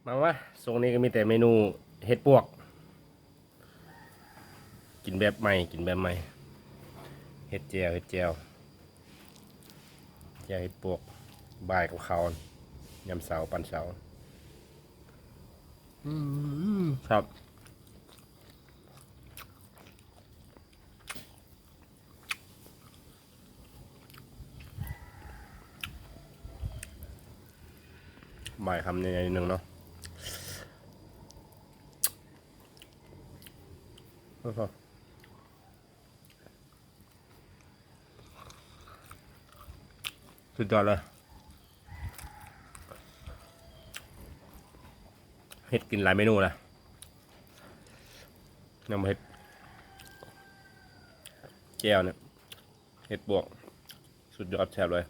มาว่าทรงนี้ก็มีแต่เมนูเห็ดปวกกินแบบใหม่กินแบบใหม่เห็ดเจียวเห็ดเจียวเห็ดปวกบ่ายกับข้าวยำเสาปันเสาครับบ่ายคำในหนึ่งเนาะสุดยอดเลยเห็ดกินหลายเมนูนะยำเห็ดแก้วเนี่ยเห็ดบวกสุดยอดแซ่บเลย